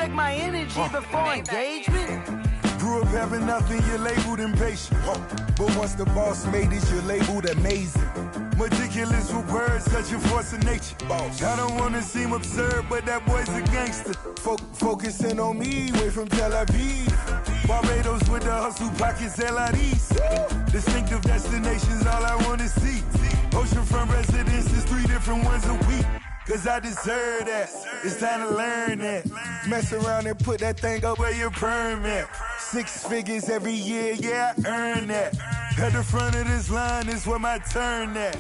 check my energy before engagement. Grew up having nothing, you're labeled impatient. But once the boss made it, you're labeled amazing. Meticulous with words, such a force of nature. I don't wanna seem absurd, but that boy's a gangster. Focusing on me, way from Tel Aviv. Barbados with the hustle pockets, LIDs. Distinctive destinations, all I wanna see. Oceanfront residences, 3 different ones a week. Cause I deserve that, it's time to learn that. Mess around and put that thing up where your permit. 6 figures every year, yeah, I earn that. At the front of this line is where my turn at.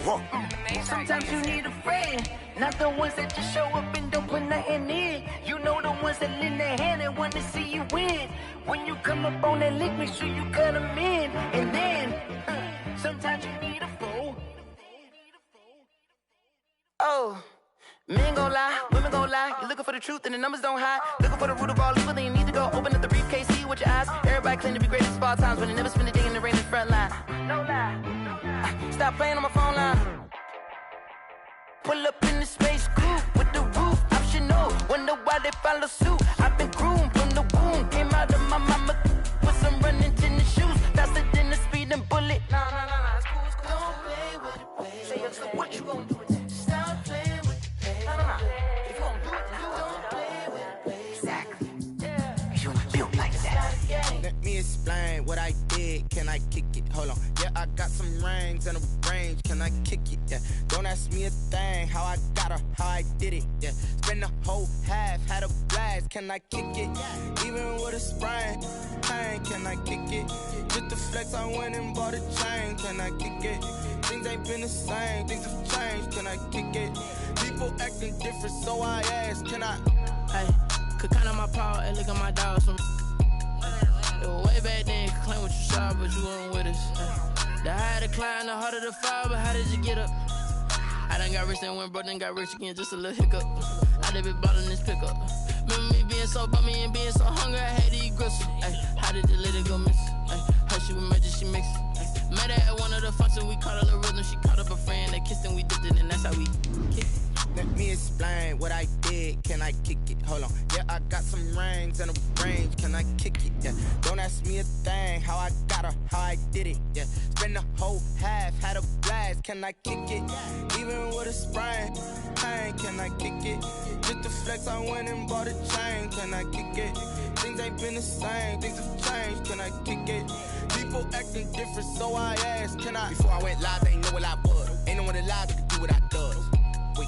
Sometimes you need a friend, not the ones that just show up and don't put nothing in. You know the ones that lend their hand and want to see you win. When you come up on that lick, make sure you cut them in. And then, sometimes you need a fool. Oh. Men gon' lie, women gon' lie. You're looking for the truth and the numbers don't hide. Looking for the root of all evil, then you need to go open up the briefcase, see with your eyes. Everybody claim to be greatest of all times, but they never spend a day in the rain in the front line. No lie, no lie. Stop playing on my phone line. Pull up in the space coupe with the roof optional. Wonder why they follow suit. I've been groomed from the womb. Came out of my mama with some running tennis shoes. Faster than the speeding bullet. No, it's cool, it's cool. Don't play with it, baby. Say so what you gon' do? Stop playing. If you gon' do it, don't play with it, baby. Exactly. Yeah. You built like that. Let me explain what I did. Can I kick it? Hold on. Yeah, I got some rings and a range. Can I kick it? Yeah. Don't ask me a thing. How I got her, how I did it. Yeah. Spend the whole half, had a blast. Can I kick it? Even with a sprain, pain. Can I kick it? Just the flex, I went and bought a chain. Can I kick it? Things ain't been the same. Things have changed. Can I kick it? People acting different, so I ask, can I? Hey, could count on my power and look at my dogs from. It was way back then, could claim what you saw, but you weren't with us. The higher the climb, the harder the fall, but how did you get up? I done got rich and went broke, then got rich again, just a little hiccup. I done been bought in this pickup. Remember me being so bummy and being so hungry, I had to eat gristle. Ay, how did the lady go miss? Ay, her she was magic, she mixed. Met her at one of the functions, we caught a little rhythm. She caught up a friend, they kissed and we dipped it, and that's how we kicked it. Let me explain what I did. Can I kick it? Hold on. Yeah, I got some rings and a range. Can I kick it? Yeah. Don't ask me a thing. How I got her, how I did it. Yeah. Spend the whole half, had a blast. Can I kick it? Even with a sprain, pain. Can I kick it? Just the flex, I went and bought a chain. Can I kick it? Things ain't been the same. Things have changed. Can I kick it? People acting different, so I asked, can I? Before I went live, they ain't know what I was. Ain't no one alive that could do what I does. Wait.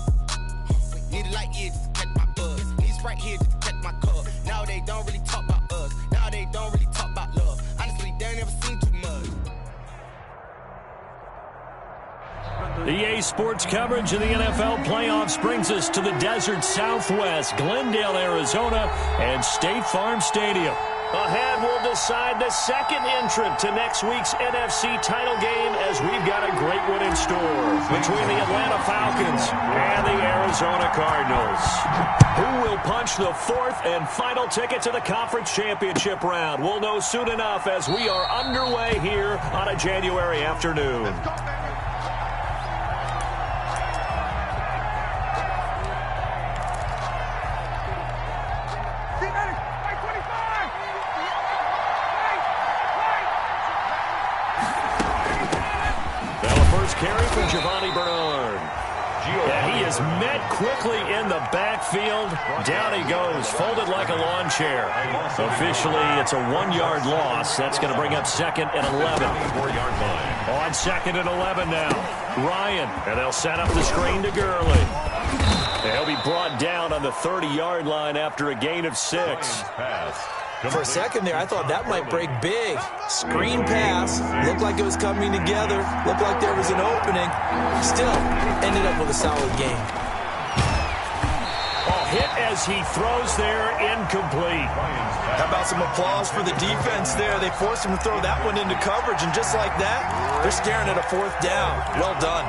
Need a light here just to catch my buzz. Need Sprite here just to catch my cup. Now they don't really talk about us. Now they don't really talk about love. Honestly, they ain't never seen too much. EA Sports coverage of the NFL playoffs brings us to the desert Southwest, Glendale, Arizona, and State Farm Stadium. Ahead, we'll decide the second entrant to next week's NFC title game as we've got a great one in store between the Atlanta Falcons and the Arizona Cardinals. Who will punch the fourth and final ticket to the conference championship round? We'll know soon enough as we are underway here on a January afternoon. Carry from Giovanni Bernard. And he is met quickly in the backfield. Down he goes, folded like a lawn chair. Officially, it's a 1-yard loss. That's going to bring up second and 11. On second and 11 now. Ryan, and they'll set up the screen to Gurley. They'll be brought down on the 30-yard line after a gain of 6. For a second there, I thought that might break big. Screen pass. Looked like it was coming together. Looked like there was an opening. Still, ended up with a solid game. Hit as he throws there, incomplete. How about some applause for the defense there? They forced him to throw that one into coverage, and just like that, they're staring at a 4th down. Well done.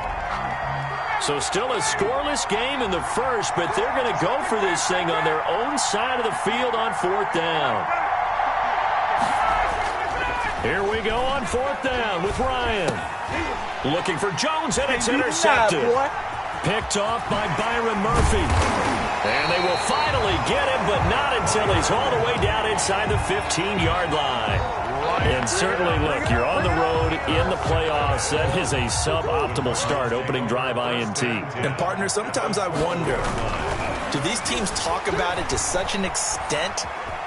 So still a scoreless game in the first, but they're going to go for this thing on their own side of the field on 4th down. Here we go on 4th down with Ryan. Looking for Jones, and it's intercepted. Picked off by Byron Murphy. And they will finally get him, but not until he's all the way down inside the 15-yard line. And certainly, look, you're on the road in the playoffs. That is a suboptimal start, opening drive INT. And, partner, sometimes I wonder, do these teams talk about it to such an extent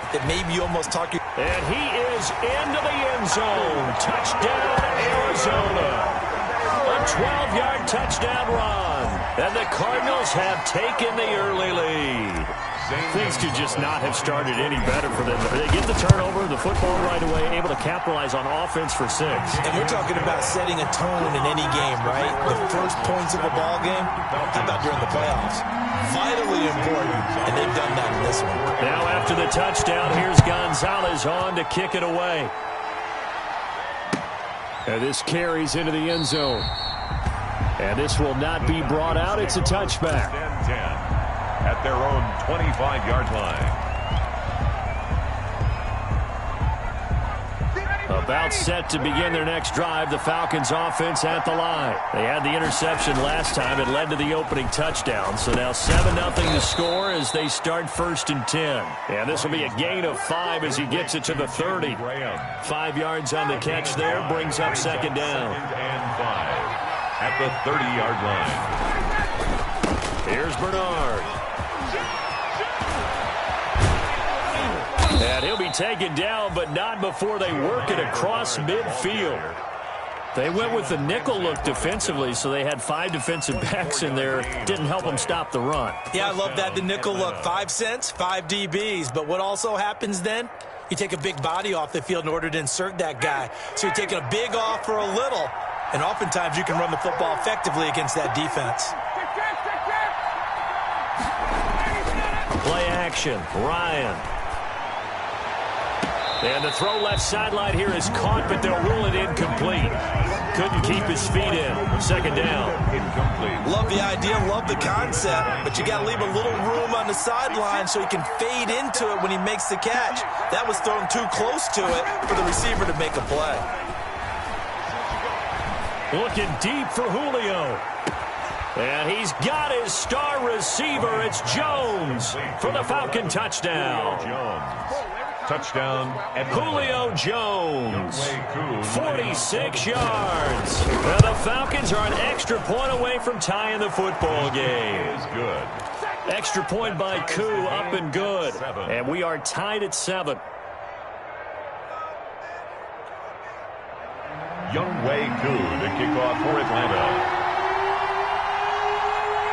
that maybe you almost talk... And he is into the end zone. Touchdown, Arizona. A 12-yard touchdown run. And the Cardinals have taken the early lead. Things could just not have started any better for them. They get the turnover, the football right away, able to capitalize on offense for 6. And we're talking about setting a tone in any game, right? The first points of a ball game, how about during the playoffs? Vitally important, and they've done that in this one. Now after the touchdown, here's Gonzalez on to kick it away. And this carries into the end zone. And this will not be brought out. It's a touchback. 10-10 at their own 25-yard line. About set to begin their next drive, the Falcons offense at the line. They had the interception last time. It led to the opening touchdown. So now 7-0 to score as they start 1st and 10. And this will be a gain of 5 as he gets it to the 30. 5 yards on the catch there, brings up 2nd down. 2nd and 5 at the 30-yard line. Here's Bernard. And he'll be taken down, but not before they work it across midfield. They went with the nickel look defensively, so they had 5 defensive backs in there. Didn't help them stop the run. Yeah, I love that, the nickel look. 5 cents, 5 DBs. But what also happens then? You take a big body off the field in order to insert that guy. So you're taking a big off for a little. And oftentimes you can run the football effectively against that defense. Play action, Ryan. And the throw left sideline here is caught, but they'll rule it incomplete. Couldn't keep his feet in. 2nd down. Incomplete. Love the idea, love the concept, but you got to leave a little room on the sideline so he can fade into it when he makes the catch. That was thrown too close to it for the receiver to make a play. Looking deep for Julio. And he's got his star receiver. It's Jones for the Falcon touchdown. Jones. Touchdown at Julio Jones, 46 yards. Now the Falcons are an extra point away from tying the football game. Is good. Extra point by Koo, up and good. 7. And we are tied at 7. Younghoe Koo to kick off for Atlanta.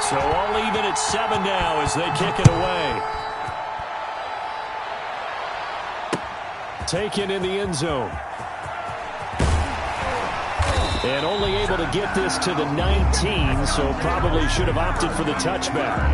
So all even at 7 now as they kick it away. Taken in the end zone. And only able to get this to the 19, so probably should have opted for the touchback.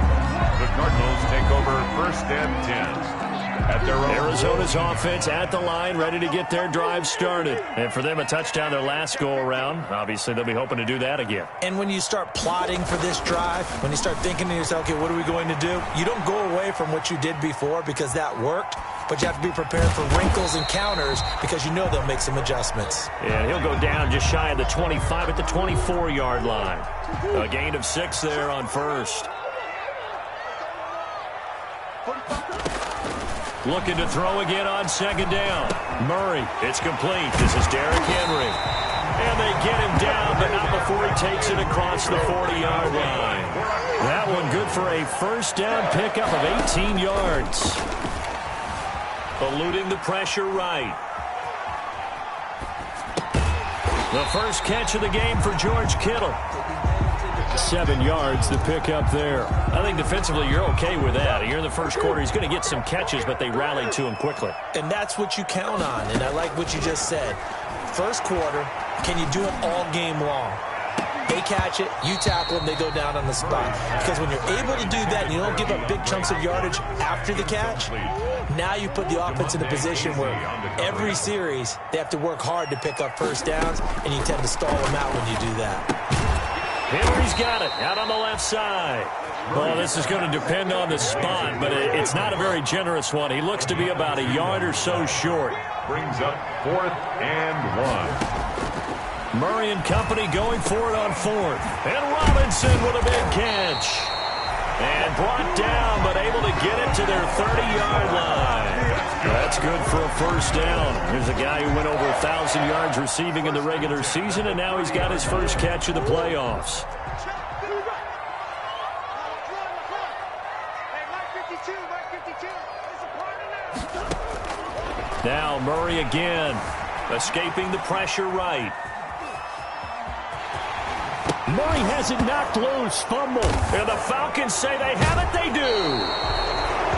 The Cardinals take over 1st and 10. At their own Arizona's offense at the line, ready to get their drive started. And for them, a touchdown their last go-around. Obviously, they'll be hoping to do that again. And when you start plotting for this drive, when you start thinking to yourself, okay, what are we going to do? You don't go away from what you did before because that worked. But you have to be prepared for wrinkles and counters because you know they'll make some adjustments. And he'll go down just shy of the 25 at the 24-yard line. A gain of 6 there on 1st. Looking to throw again on 2nd down. Murray, it's complete. This is Derrick Henry. And they get him down, but not before he takes it across the 40-yard line. That one good for a 1st down pickup of 18 yards. Eluding the pressure right. The first catch of the game for George Kittle. 7 yards to pick up there. I think defensively you're okay with that. Here in the first quarter, he's going to get some catches, but they rallied to him quickly. And that's what you count on, and I like what you just said. First quarter, can you do it all game long? They catch it, you tackle them, they go down on the spot. Because when you're able to do that and you don't give up big chunks of yardage after the catch, now you put the offense in a position where every series they have to work hard to pick up 1st downs, and you tend to stall them out when you do that. Henry's got it out on the left side. Well, this is going to depend on the spot, but it's not a very generous one. He looks to be about a yard or so short. Brings up 4th and 1. Murray and company going for it on 4th. And Robinson with a big catch. And And brought down, but able to get it to their 30-yard line. That's good for a first down. Here's a guy who went over 1,000 yards receiving in the regular season, and now he's got his first catch of the playoffs. Now Murray again, escaping the pressure right. Murray has it knocked loose, fumble. And the Falcons say they have it, they do.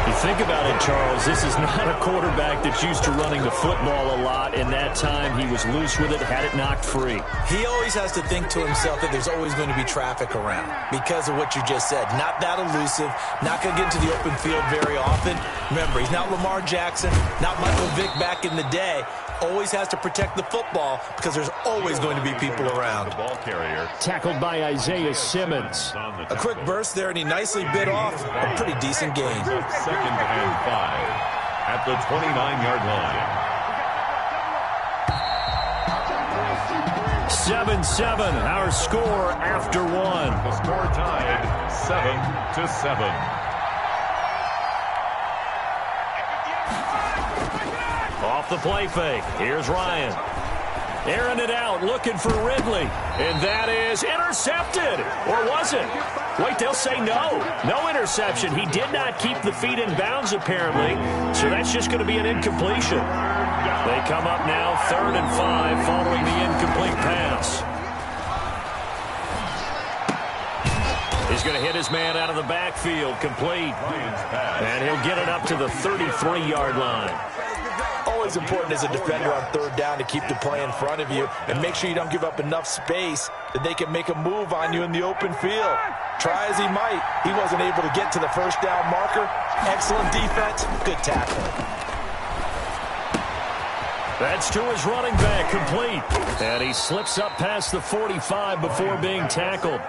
You think about it, Charles, this is not a quarterback that's used to running the football a lot, and that time he was loose with it, had it knocked free. He always has to think to himself that there's always going to be traffic around because of what you just said. Not that elusive, not going to get into the open field very often. Remember, he's not Lamar Jackson, not Michael Vick back in the day. Always has to protect the football because there's always going to be people around. The ball carrier. Tackled by Isaiah Simmons. A quick burst there, and he nicely bit off a pretty decent gain. 2nd and 5 at the 29-yard line. 7-7, our score after one. The score tied 7-7. Off the play fake. Here's Ryan. Airing it out, looking for Ridley. And that is intercepted. Or was it? Wait, they'll say no. No interception. He did not keep the feet in bounds, apparently. So that's just going to be an incompletion. They come up now 3rd and 5 following the incomplete pass. He's going to hit his man out of the backfield, complete. And he'll get it up to the 33-yard line. Always important as a defender on 3rd down to keep the play in front of you and make sure you don't give up enough space that they can make a move on you in the open field. Try as he might, he wasn't able to get to the first down marker. Excellent defense, good tackling. That's to his running back, complete. And he slips up past the 45 before being tackled.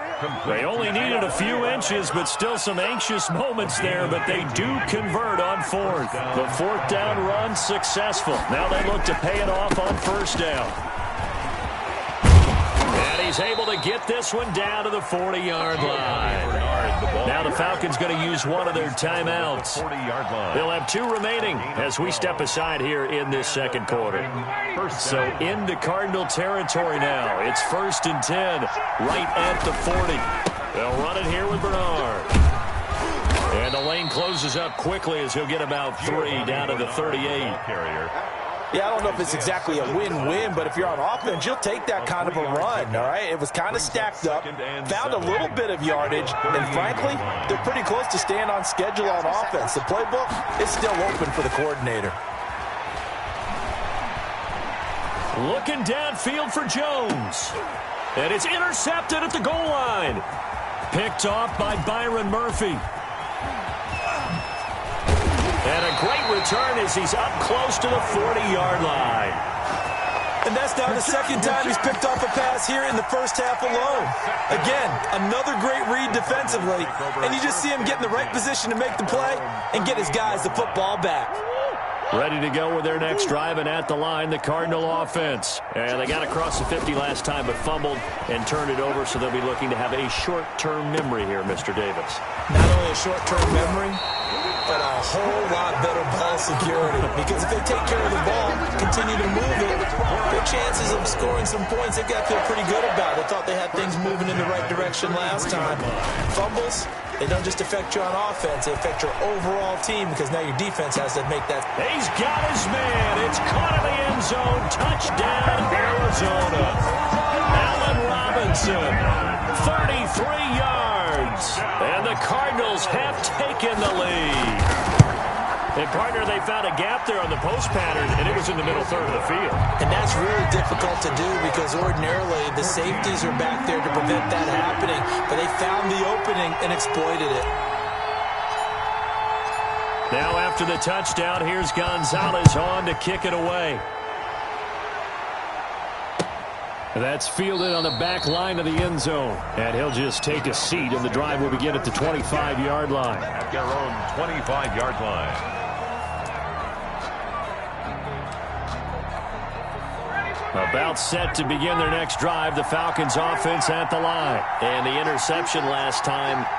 They only needed a few inches, but still some anxious moments there, but they do convert on 4th. The 4th down run successful. Now they look to pay it off on 1st down. And he's able to get this one down to the 40-yard line. Now the Falcons going to use one of their timeouts. They'll have 2 remaining as we step aside here in this second quarter. So into Cardinal territory now. It's 1st and 10 right at the 40. They'll run it here with Bernard. And the lane closes up quickly as he'll get about 3 down to the 38. Yeah, I don't know if it's exactly a win-win, but if you're on offense, you'll take that kind of a run, all right? It was kind of stacked up, found a little bit of yardage, and frankly, they're pretty close to staying on schedule on offense. The playbook is still open for the coordinator. Looking downfield for Jones. And it's intercepted at the goal line. Picked off by Byron Murphy. And a great return as he's up close to the 40-yard line. And that's now the 2nd time he's picked off a pass here in the first half alone. Again, another great read defensively. And you just see him get in the right position to make the play and get his guys the football back. Ready to go with their next drive, and at the line, the Cardinal offense. And they got across the 50 last time, but fumbled and turned it over, so they'll be looking to have a short-term memory here, Mr. Davis. Not only a short-term memory, but a whole lot better ball security. Because if they take care of the ball, continue to move it, their chances of scoring some points, they've got to feel pretty good about. They thought they had things moving in the right direction last time. Fumbles, they don't just affect you on offense, they affect your overall team because now your defense has to make that. He's got his man. It's caught in the end zone. Touchdown, Arizona. Allen Robinson, 33 yards. And the Cardinals have taken the lead. And, partner, they found a gap there on the post pattern, and it was in the middle third of the field. And that's really difficult to do because ordinarily the safeties are back there to prevent that happening. But they found the opening and exploited it. Now after the touchdown, here's Gonzalez on to kick it away. That's fielded on the back line of the end zone. And he'll just take a seat, and the drive will begin at the 25-yard line. At their own 25-yard line. About set to begin their next drive, the Falcons offense at the line. And the interception last time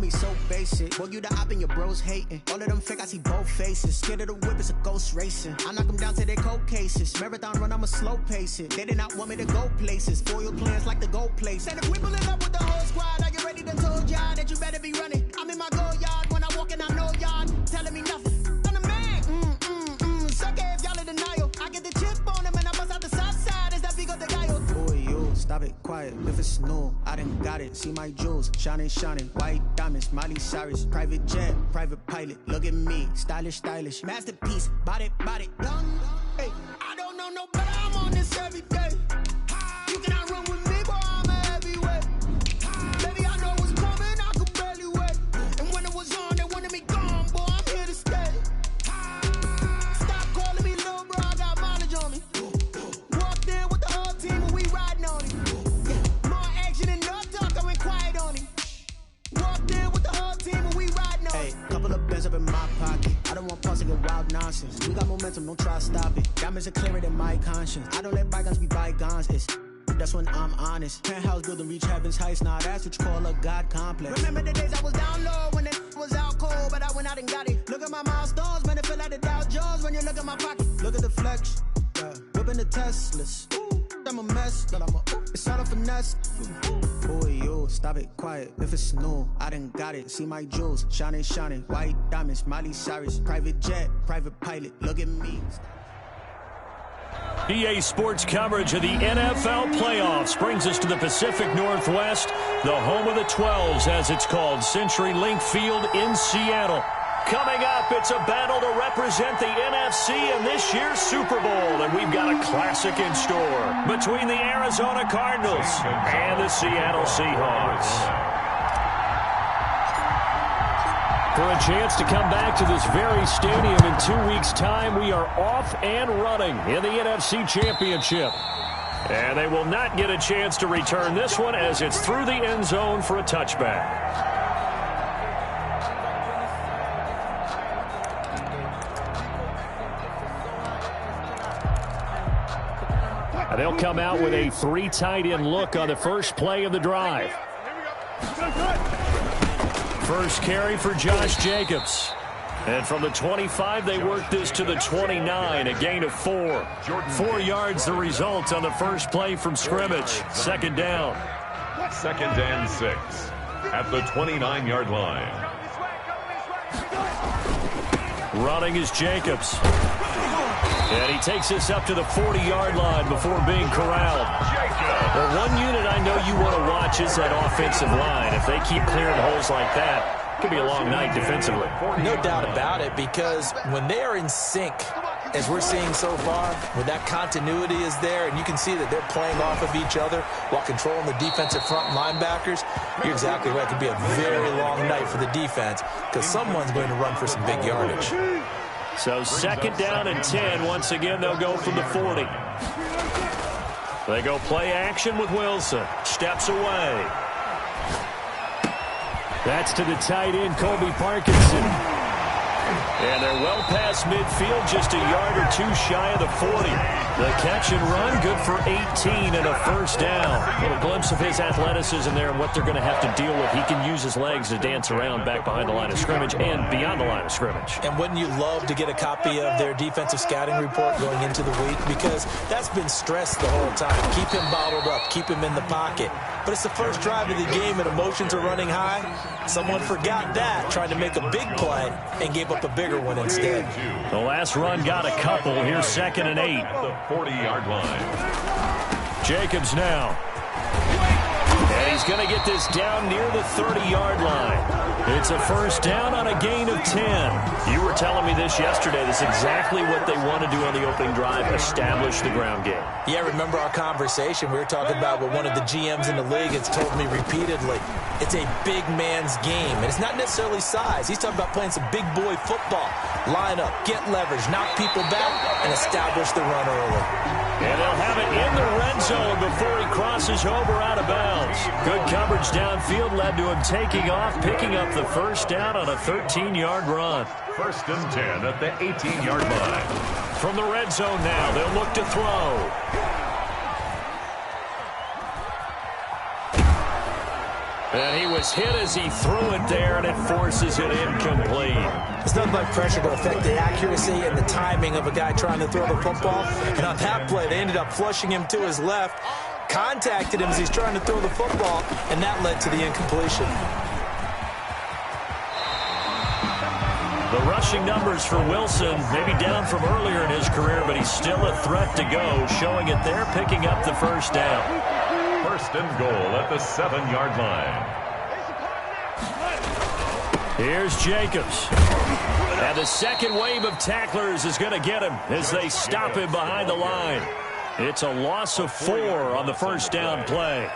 me so basic. Boy, you the op and your bros hating. All of them fake, I see both faces. Scared of the whip, it's a ghost racing. I knock them down to their cold cases. Marathon run, I'ma slow pace it. They did not want me to go places. Foil plans like the gold place. And if we pull it up with the whole squad, I get ready to told y'all that you better be running. I'm in my go yard. When I walk in, I know y'all telling me nothing. I'm the man. Suck it if y'all in denial. I get the chip on them and I bust out the south side. Is that big of the guy? Boy, you stop it, quiet. If it's new, I done got it. See my jewels, shining, white diamonds, Miley Cyrus, private jet, private pilot. Look at me, stylish, masterpiece, body, young. Hey, I don't know no better. I'm on this every day. You cannot run with me, boy. I'm a heavyweight. Baby, I know what's coming. I could barely wait. And when it was on, they wanted me gone, boy. I'm here to stay. Stop calling me little bro. I got mileage on me. Walked in with the whole team and we riding on him. More action and no talk. I went quiet on him. Walked in with the whole team and we riding on him. Hey, couple of bins up in my pocket. I don't want pause to get wild nonsense. We got momentum, don't try to stop it. Diamonds are clearer than my conscience. I don't let bygones be bygones. That's when I'm honest. Penthouse building, reach heaven's heights. Nah, that's what you call a God complex. Remember the days I was down low when it was out cold, but I went out and got it. Look at my milestones, man, it feel like the Dow Jones when you look at my pocket. Look at the flex, whipping the Teslas. I'm a mess, but it's all a finesse. Boy, you stop it, quiet. If it's new, I done got it. See my jewels, shining, white diamonds, Miley Cyrus, private jet, private pilot. Look at me. EA Sports coverage of the NFL playoffs brings us to the Pacific Northwest, the home of the 12s, as it's called, CenturyLink Field in Seattle. Coming up, it's a battle to represent the NFC in this year's Super Bowl, and we've got a classic in store between the Arizona Cardinals and the Seattle Seahawks. For a chance to come back to this very stadium in 2 weeks' time, we are off and running in the NFC Championship. And they will not get a chance to return this one as it's through the end zone for a touchback. They'll come out with a 3 tight end look on the first play of the drive. First carry for Josh Jacobs. And from the 25, they work this to the 29, a gain of 4. 4 yards the result on the first play from scrimmage. Second down. 2nd and 6 at the 29-yard line. Running is Jacobs. And he takes this up to the 40-yard line before being corralled. Well, one unit I know you want to watch is that offensive line. If they keep clearing holes like that, it could be a long night defensively. No doubt about it, because when they are in sync, as we're seeing so far, when that continuity is there and you can see that they're playing off of each other while controlling the defensive front linebackers, you're exactly right. It could be a very long night for the defense because someone's going to run for some big yardage. So 2nd down and 10. Once again, they'll go from the 40. They go play action with Wilson. Steps away. That's to the tight end, Colby Parkinson. And they're well past midfield, just a yard or 2 shy of the 40. The catch and run, good for 18 and a first down. A little glimpse of his athleticism there and what they're going to have to deal with. He can use his legs to dance around back behind the line of scrimmage and beyond the line of scrimmage. And wouldn't you love to get a copy of their defensive scouting report going into the week? Because that's been stressed the whole time. Keep him bottled up, keep him in the pocket. But it's the first drive of the game and emotions are running high. Someone forgot that, trying to make a big play and gave up a bigger one instead. The last run got a couple. Here's 2nd and 8. The 40-yard line. Jacobs now. And he's going to get this down near the 30-yard line. It's a first down on a gain of 10. You were telling me this yesterday. This is exactly what they want to do on the opening drive, establish the ground game. Yeah, remember our conversation? We were talking about what one of the GMs in the league has told me repeatedly. It's a big man's game, and it's not necessarily size. He's talking about playing some big boy football. Line up, get leverage, knock people back, and establish the run early. And they'll have it in the red zone before he crosses over out of bounds. Good coverage downfield led to him taking off, picking up the first down on a 13-yard run. 1st and 10 at the 18-yard line. From the red zone now, they'll look to throw. And he was hit as he threw it there, and it forces it incomplete. It's nothing like pressure to affect the accuracy and the timing of a guy trying to throw the football. And on that play, they ended up flushing him to his left, contacted him as he's trying to throw the football, and that led to the incompletion. The rushing numbers for Wilson, maybe down from earlier in his career, but he's still a threat to go, showing it there, picking up the first down. First and goal at the 7-yard line. Here's Jacobs. And the second wave of tacklers is going to get him as they stop him behind the line. It's a loss of 4 on the first down play.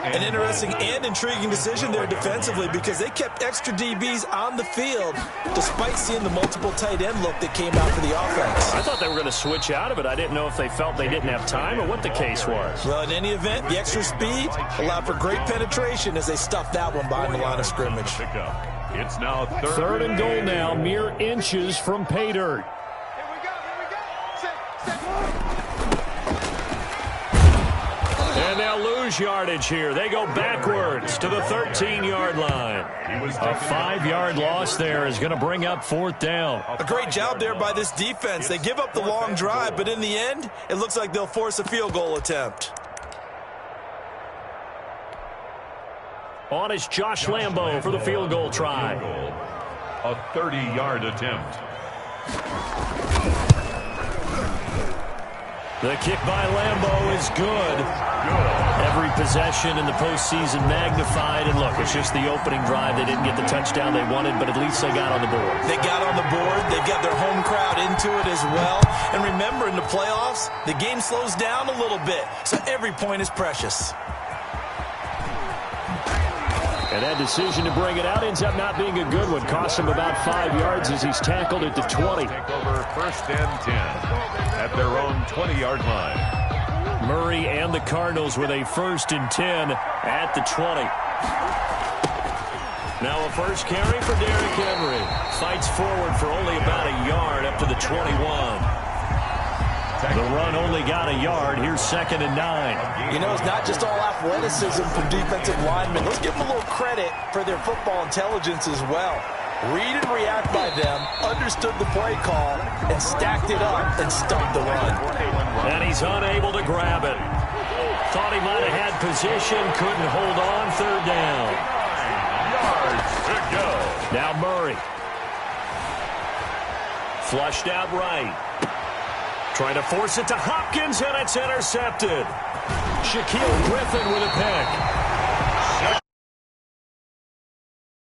An interesting and intriguing decision there defensively because they kept extra DBs on the field despite seeing the multiple tight end look that came out for the offense. I thought they were going to switch out of it. I didn't know if they felt they didn't have time or what the case was. Well, in any event, the extra speed allowed for great penetration as they stuffed that one behind the line of scrimmage. It's now third and goal now, mere inches from pay dirt. And they'll lose yardage here. They go backwards to the 13-yard line. A 5-yard loss there is going to bring up fourth down. A great job there by this defense. They give up the long drive, but in the end, it looks like they'll force a field goal attempt. On is Josh Lambo for the field goal try. A 30-yard attempt. The kick by Lambo is good. Every possession in the postseason magnified. And look, it's just the opening drive. They didn't get the touchdown they wanted, but at least they got on the board. They got on the board. They've got their home crowd into it as well. And remember, in the playoffs, the game slows down a little bit, so every point is precious. And that decision to bring it out ends up not being a good one. Cost him about 5 yards as he's tackled at the 20. Take over first and 10 at their own 20-yard line. Murray and the Cardinals with a first and 10 at the 20. Now a first carry for Derrick Henry. Fights forward for only about a yard up to the 21. The run only got a yard. Here's second and 9. You know, it's not just all athleticism from defensive linemen. Let's give them a little credit for their football intelligence as well. Read and react by them, understood the play call, and stacked it up and stumped the run. And he's unable to grab it. Thought he might have had position, couldn't hold on, third down. 9 yards to go. Now Murray. Flushed out right. Trying to force it to Hopkins, and it's intercepted. Shaquille Griffin with a pick.